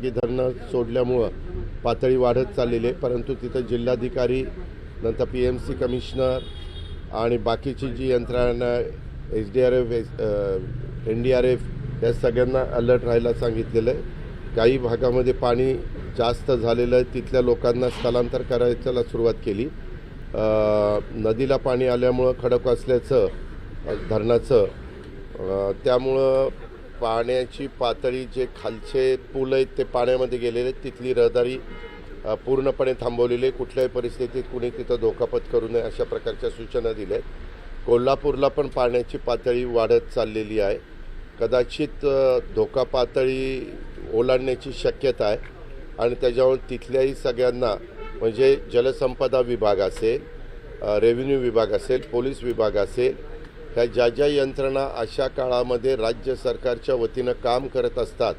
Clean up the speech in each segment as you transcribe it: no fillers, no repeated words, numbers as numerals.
खाजगी धरणं सोडल्यामुळं पातळी वाढत चाललेली आहे, परंतु तिथं जिल्हाधिकारी नंतर PMC कमिशनर आणि बाकीची जी यंत्रणा SDRF NDRF या सगळ्यांना अलर्ट राहायला सांगितलेलं आहे। काही भागामध्ये पाणी जास्त झालेलं आहे, तिथल्या लोकांना स्थलांतर करायला सुरुवात केली। नदीला पाणी आल्यामुळं खडकवासल्याचं धरणाचं त्यामुळं पाण्याची पातळी जे खालचे पूल आहेत ते पाण्यामध्ये गेलेले आहेत, तिथली रहदारी पूर्णपणे थांबवलेली आहे। कुठल्याही परिस्थितीत कुणी तिथं धोकापत करू नये अशा प्रकारच्या सूचना दिल्या आहेत। कोल्हापूरला पण पाण्याची पातळी वाढत चाललेली आहे, कदाचित धोका पातळी ओलांडण्याची शक्यता आहे आणि त्याच्यावर तिथल्याही सगळ्यांना म्हणजे जलसंपदा विभाग असेल, रेव्हेन्यू विभाग असेल, पोलीस विभाग असेल, ह्या ज्या यंत्रणा अशा काळामध्ये राज्य सरकारच्या वतीनं काम करत असतात,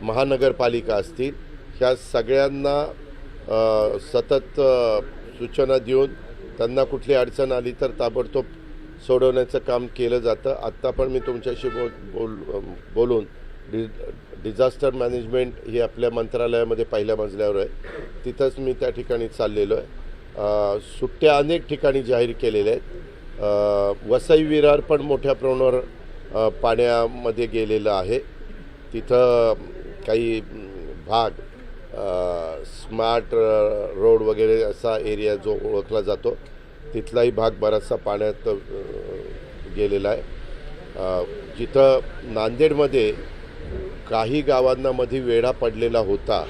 महानगरपालिका असतील, ह्या सगळ्यांना सतत सूचना देऊन त्यांना कुठली अडचण आली तर ताबडतोब सोडवण्याचं काम केलं जातं। आत्ता पण मी तुमच्याशी बोलून डिझास्टर मॅनेजमेंट ही आपल्या मंत्रालयामध्ये पहिल्या मजल्यावर आहे, तिथंच मी त्या ठिकाणी चाललेलो आहे। सुट्ट्या अनेक ठिकाणी जाहीर केलेल्या आहेत। वसई विरार पण मोठ्या प्रमाणावर पाण्यामध्ये गेलेलं आहे, तिथं काही भाग स्मार्ट रोड वगैरे असा एरिया जो ओळखला जातो तिथलाही भाग बराचसा पाण्यात गेलेला आहे। जिथं नांदेडमध्ये काही गावांना मध्ये वेढा पडलेला होता,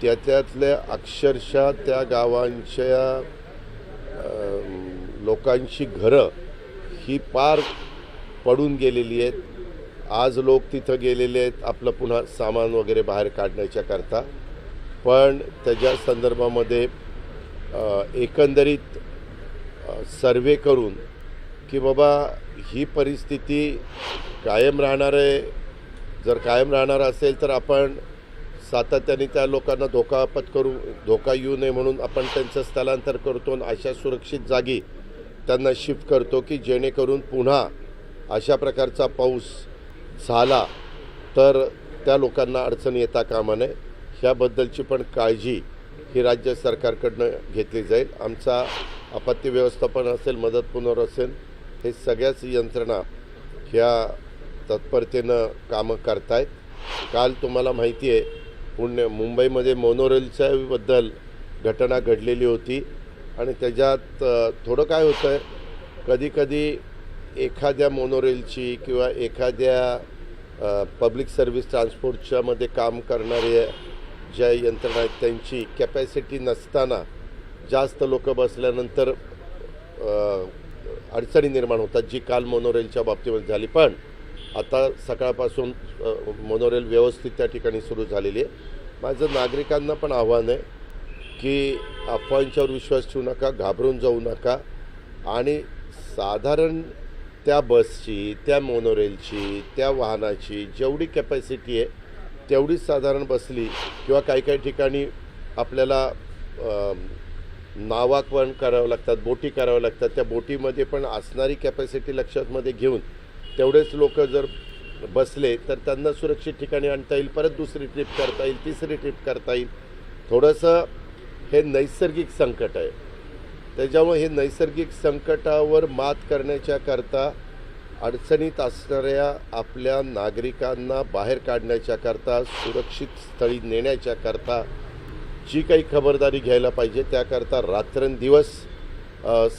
त्यातल्या अक्षरशः त्या गावांच्या लोकांची घरं ही पार पडून गेलेली आहेत। आज लोक तिथं गेलेले आहेत आपलं पुन्हा सामान वगैरे बाहेर काढण्याच्या करता, पण त्याच्या संदर्भामध्ये एकंदरीत सर्वे करून की बाबा ही परिस्थिती कायम राहणार आहे, जर कायम राहणार असेल तर आपण सातत्याने त्या लोकांना धोका येऊ नये म्हणून आपण त्यांचं स्थलांतर करतो आणि अशा सुरक्षित जागी त्यांना शिफ्ट करतो की जेणेकरून पुन्हा अशा प्रकारचा पाऊस झाला तर त्या लोकांना अडचण येता कामा नये, ह्याबद्दलची पण काळजी ही राज्य सरकारकडनं घेतली जाईल। आमचा आपत्ती व्यवस्थापन असेल, मदत पुनर्वसन हे सगळ्याच यंत्रणा ह्या तत्परतेनं कामं करतायत। काल तुम्हाला माहिती आहे मुंबईमध्ये मोनोरेलच्या बद्दल घटना घडलेली होती आणि त्याच्यात थोडं काय होतं आहे, कधीकधी एखाद्या मोनोरेलची किंवा एखाद्या पब्लिक सर्व्हिस ट्रान्सपोर्टच्या मध्ये काम करणाऱ्या ज्या यंत्रणा आहेत त्यांची कॅपॅसिटी नसताना जास्त लोक बसल्यानंतर अडचणी निर्माण होतात, जी काल मोनोरेलच्या बाबतीमध्ये झाली। पण आता सकाळपासून मोनोरेल व्यवस्थित त्या ठिकाणी सुरू झालेली आहे। माझं नागरिकांना पण आव्हान आहे की अफवांच्यावर विश्वास ठेवू नका, घाबरून जाऊ नका आणि साधारण त्या बसची, त्या मोनोरेलची, त्या वाहनाची जेवढी कॅपॅसिटी आहे तेवढीच साधारण बसली किंवा काही ठिकाणी आपल्याला नावा पण करावं लागतात, बोटी कराव्या लागतात, त्या बोटीमध्ये पण असणारी कॅपॅसिटी लक्षातमध्ये घेऊन तेवढेच लोक जर बसले तर त्यांना सुरक्षित ठिकाणी आणता येईल, परत दुसरी ट्रिप करता येईल, तिसरी ट्रिप करता येईल। थोडंसं हे नैसर्गिक संकट आहे, त्याच्यामुळे हे नैसर्गिक संकटावर मात करण्याच्या करता अडचणीत असणाऱ्या आपल्या नागरिकांना बाहेर काढण्याच्या करता, सुरक्षित स्थळी नेण्याच्या करता जी काही खबरदारी घ्यायला पाहिजे त्याकरता रात्रंदिवस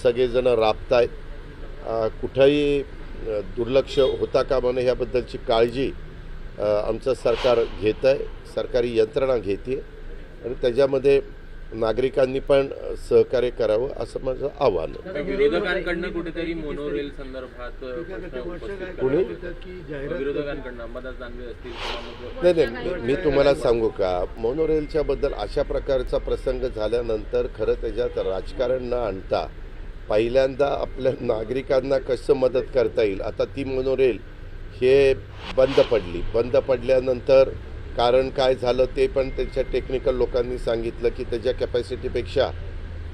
सगळेजण राबतायत। कुठंही दुर्लक्ष होता कामा नये ह्याबद्दलची काळजी आमचं सरकार घेतं आहे, सरकारी यंत्रणा घेते आणि त्याच्यामध्ये नागरिकांनी पण सहकार्य करावं असं माझं आव्हान आहे। विरोधकांकडनं कुठेतरी मोनोरेल संदर्भात विरोधकांकडनं अंबादास दानवे असतील, नाही, मी तुम्हाला सांगू का, मोनोरेलच्या बद्दल अशा प्रकारचा प्रसंग झाल्यानंतर खरं त्याच्यात राजकारण न आणता पहिल्यांदा आपल्या नागरिकांना कसं मदत करता येईल। आता ती मोनोरेल हे बंद पडल्यानंतर कारण काय झालं ते पण त्यांच्या टेक्निकल लोकांनी सांगितलं की त्याच्या कॅपॅसिटीपेक्षा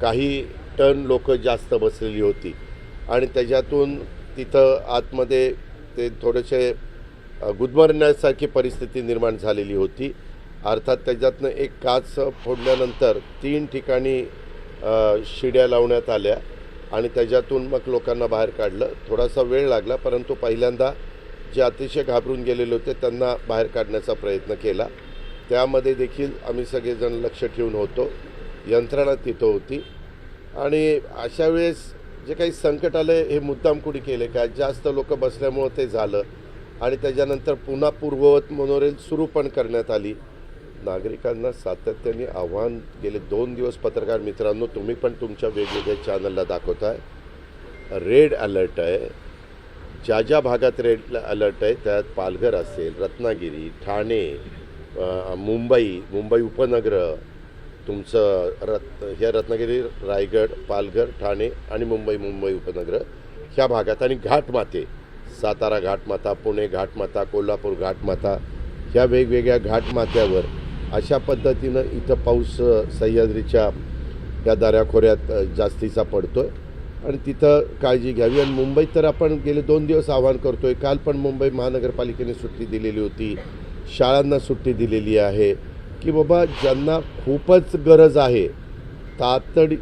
काही टन लोक जास्त बसलेली होती आणि त्याच्यातून तिथं आतमध्ये ते थोडेसे गुदमरण्यासारखी परिस्थिती निर्माण झालेली होती अर्थात त्याच्यातनं एक काच फोडल्यानंतर 3 ठिकाणी शिड्या लावण्यात आल्या आणि त्याच्यातून मग लोकांना बाहेर काढलं. थोडासा वेळ लागला, परंतु पहिल्यांदा जे अतिशय घाबरून गेलेले होते त्यांना बाहेर काढण्याचा प्रयत्न केला. त्यामध्ये देखील आम्ही सगळेजण लक्ष ठेवून होतो, यंत्रणा तिथं होती. आणि अशा वेळेस जे काही संकट आलं हे मुद्दाम कुणी केले का? जास्त लोक बसल्यामुळं ते झालं आणि त्याच्यानंतर पुन्हा पूर्ववत मोनोरेल सुरू पण करण्यात आली. नागरिकांना सातत्याने आव्हान गेले 2 दिवस पत्रकार मित्रांनो, तुम्ही पण तुमच्या वेगवेगळ्या चॅनलला दाखवताय, रेड अलर्ट आहे. ज्या ज्या भागात रेड अलर्ट आहे त्यात पालघर असेल, रत्नागिरी, ठाणे, मुंबई उपनगर, तुमचं रत्नागिरी, रायगड, पालघर, ठाणे आणि मुंबई उपनगर ह्या भागात आणि घाटमाते, सातारा घाटमाता, पुणे घाटमाता, कोल्हापूर घाटमाता, ह्या वेगवेगळ्या घाटमाथ्यावर अशा पद्धतीनं इथं पाऊस सह्याद्रीच्या या दऱ्याखोऱ्यात जास्तीचा पडतो आहे आणि तिथं काळजी घ्यावी. आणि मुंबईत तर आपण गेले 2 दिवस आवाहन करतो आहे. काल पण मुंबई महानगरपालिकेने सुट्टी दिलेली होती, शाळांना सुट्टी दिलेली आहे की बाबा ज्यांना खूपच गरज आहे, तातडी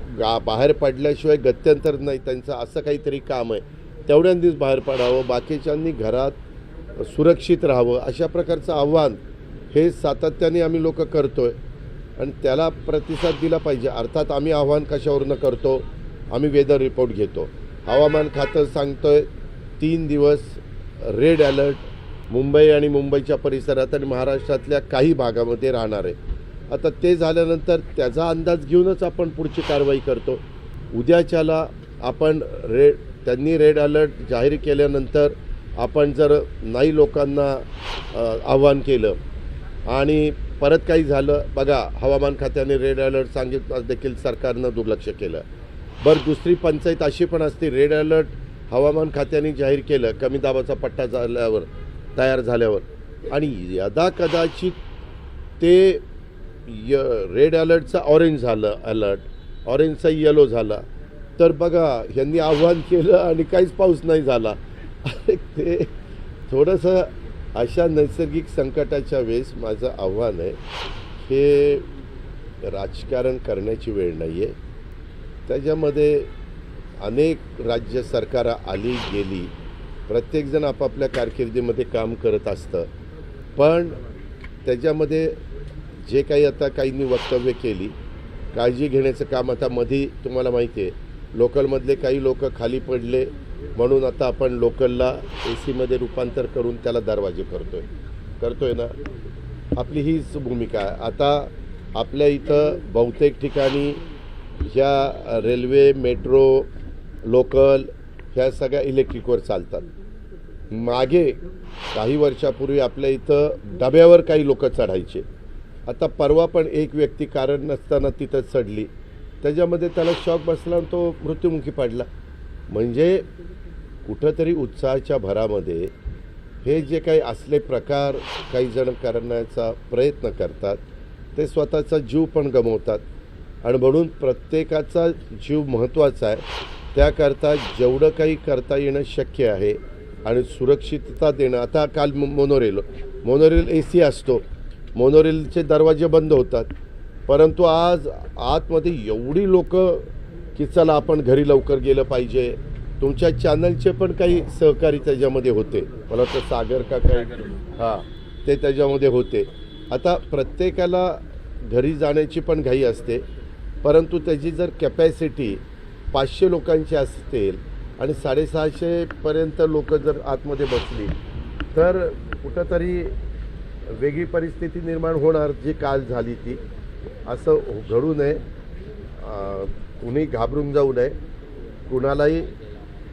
बाहेर पडल्याशिवाय गत्यंतर नाही, त्यांचं असं काहीतरी काम आहे, तेवढ्यांनीच बाहेर पडावं, बाकीच्यांनी घरात सुरक्षित राहावं, अशा प्रकारचं आव्हान हे सातत्याने आम्ही लोक करतो आहे आणि त्याला प्रतिसाद दिला पाहिजे. अर्थात आम्ही आव्हान कशावरनं करतो? आम्ही वेदर रिपोर्ट घेतो. हवामान खातं सांगतो आहे 3 दिवस रेड अलर्ट मुंबई आणि मुंबईच्या परिसरात आणि महाराष्ट्रातल्या काही भागामध्ये राहणार आहे. आता ते झाल्यानंतर त्याचा अंदाज घेऊनच आपण पुढची कारवाई करतो. उद्याच्याला आपण त्यांनी रेड अलर्ट जाहीर केल्यानंतर आपण जर नाही लोकांना आव्हान केलं आणि परत काही झालं, बघा हवामान खात्याने रेड अलर्ट सांगितलं देखील सरकारनं दुर्लक्ष केलं. बरं, दुसरी पंचायत अशी पण असते, रेड अलर्ट हवामान खात्याने जाहीर केलं कमी दाबाचा पट्टा तयार झाल्यावर आणि यदा कदाचित ते रेड अलर्टचा ऑरेंज झालं, ऑरेंजचा येलो झाला, तर बघा ह्यांनी आव्हान केलं आणि काहीच पाऊस नाही झाला. ते थोडंसं अशा नैसर्गिक संकटाच्या वेळेस माझं आव्हान आहे, हे राजकारण करण्याची वेळ नाही आहे. त्याच्यामध्ये अनेक राज्य सरकारं आली गेली, प्रत्येकजण आपापल्या कारकिर्दीमध्ये काम करत असतं, पण त्याच्यामध्ये जे काही आता काहींनी वक्तव्य केली, काळजी घेण्याचं काम आता मध्ये तुम्हाला माहिती आहे लोकलमधले काही लोक खाली पडले म्हणून आता आपण लोकलला AC रूपांतर करून त्याला दरवाजे करतोय ना. आपली हीच भूमिका आहे. आता आपल्या इथं बहुतेक ठिकाणी ह्या रेल्वे, मेट्रो, लोकल ह्या सगळ्या इलेक्ट्रिकवर चालतात. मागे काही वर्षापूर्वी आपल्या इथं डब्यावर काही लोक चढायचे. आता परवा पण एक व्यक्ती कारण नसताना तिथं चढली, त्याच्यामध्ये त्याला शॉक बसला आणि तो मृत्युमुखी पडला. म्हणजे कुठंतरी उत्साहाच्या भरामध्ये हे जे काही असले प्रकार काही जण करण्याचा प्रयत्न करतात, ते स्वतःचा जीव पण गमावतात आणि म्हणून प्रत्येकाचा जीव महत्त्वाचा आहे. त्याकरता जेवढं काही करता येणं शक्य आहे आणि सुरक्षितता देणं. आता काल मोनोरेल AC असतो, मोनोरेलचे दरवाजे बंद होतात, परंतु आज आतमध्ये एवढी लोक की चला आपण घरी लवकर गेलं पाहिजे. तुमच्या चॅनलचे पण काही सहकारी त्याच्यामध्ये होते, मला वाटतं सागर का काय, ते त्याच्यामध्ये होते. आता प्रत्येकाला घरी जाण्याची पण घाई असते, परंतु त्याची जर कॅपॅसिटी 500 लोकांची असेल आणि 650पर्यंत लोक जर आतमध्ये बसली तर कुठंतरी वेगळी परिस्थिती निर्माण होणार, जी काल झाली ती. असं घडू नये, कुणी घाबरून जाऊ नये, कुणालाही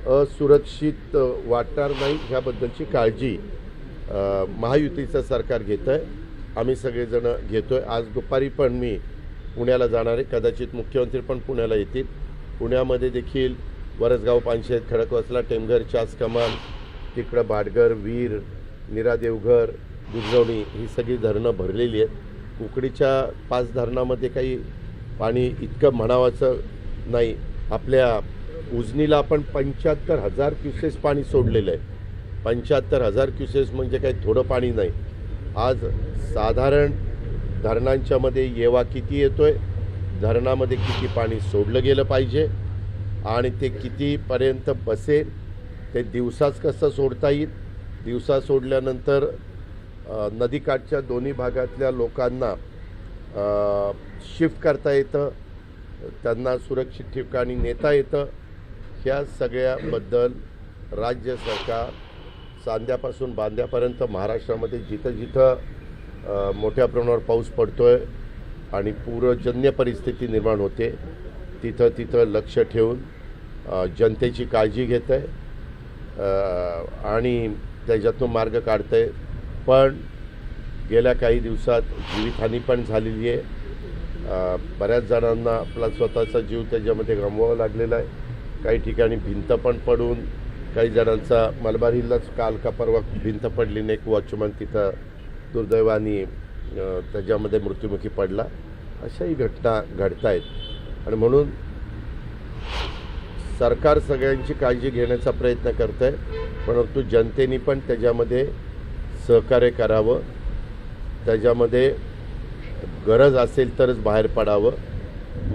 असुरक्षित वाटणार नाही ह्याबद्दलची काळजी महायुतीचं सरकार घेतं आहे, आम्ही सगळेजण घेतो आहे. आज दुपारी पण मी पुण्याला जाणार आहे, कदाचित मुख्यमंत्री पण पुण्याला येतील. पुण्यामध्ये देखील वरसगाव, पानशेत, खडकवासला, टेमघर, चास कमान, तिकडं भाटघर, वीर, नीरा देवघर, दुधगवणी ही सगळी धरणं भरलेली आहेत. कुकडीच्या 5 धरणामध्ये काही पाणी इतकं म्हणावाचं नाही. आपल्या उजनीला आपण 75,000 क्युसेस पाणी सोडलेलं आहे. 75,000 क्युसेस म्हणजे काही थोडं पाणी नाही. आज साधारण धरणांच्यामध्ये येवा किती येतोय, धरणामध्ये किती पाणी सोडलं गेलं पाहिजे आणि ते कितीपर्यंत बसेल, ते दिवसाच कसं सोडता येईल, दिवसा सोडल्यानंतर नदीकाठच्या दोन्ही भागातल्या लोकांना शिफ्ट करता येतं, त्यांना सुरक्षित ठिकाणी नेता येतं. ह्या सगळ्याबद्दल राज्य सरकार सांध्यापासून बांध्यापर्यंत महाराष्ट्रामध्ये जिथं जिथं मोठ्या प्रमाणावर पाऊस पडतो आहे आणि पूरजन्य परिस्थिती निर्माण होते तिथं तिथं लक्ष ठेवून जनतेची काळजी घेत आहे आणि त्याच्यातून मार्ग काढत आहे. पण गेल्या काही दिवसात जीवितहानी पण झालेली आहे. बऱ्याच जणांना आपला स्वतःचा जीव त्याच्यामध्ये गमवावा लागलेला आहे. काही ठिकाणी भिंत पण पडून काही जणांचा मलबार हिल्लाच काल का परवा भिंत पडली नाही, एक वॉचमन तिथं दुर्दैवाने त्याच्यामध्ये मृत्युमुखी पडला. अशाही घटना घडत आहेत आणि म्हणून सरकार सगळ्यांची काळजी घेण्याचा प्रयत्न करत आहे, परंतु जनतेने पण त्याच्यामध्ये सहकार्य करावं. त्याच्यामध्ये गरज असेल तरच बाहेर पडावं.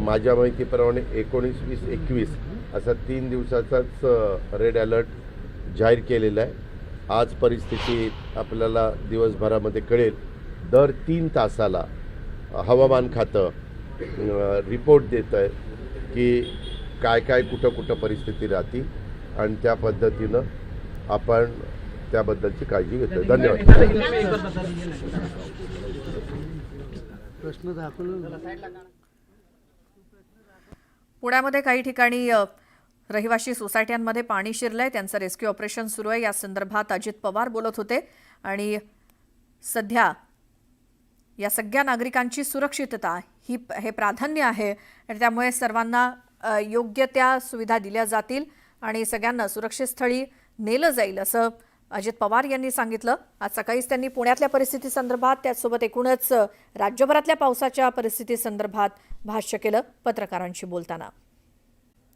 माझ्या माहितीप्रमाणे 19, 20, 21 असा 3 दिवसाचाच रेड अलर्ट जाहीर केलेला आहे. आज परिस्थिती आपल्याला दिवसभरामध्ये कळेल. दर 3 तासाला हवामान खातं रिपोर्ट देतं आहे की काय काय कुठं कुठं परिस्थिती राहते आणि त्या पद्धतीनं आपण त्याबद्दलची काळजी घेतो. धन्यवाद. पुण्यामध्ये काही ठिकाणी रहिवाशी सोसायट्यांमध्ये पाणी शिरलंय, त्यांचं रेस्क्यू ऑपरेशन सुरू आहे. या संदर्भात अजित पवार बोलत होते आणि सध्या या सगळ्या नागरिकांची सुरक्षितता हे प्राधान्य आहे आणि त्यामुळे सर्वांना योग्य त्या सुविधा दिल्या जातील आणि सगळ्यांना सुरक्षित स्थळी नेलं जाईल असं अजित पवार यांनी सांगितलं. आज सकाळीच त्यांनी पुण्यातल्या परिस्थितीसंदर्भात त्याचसोबत एकूणच राज्यभरातल्या पावसाच्या परिस्थितीसंदर्भात भाष्य केलं पत्रकारांशी बोलताना.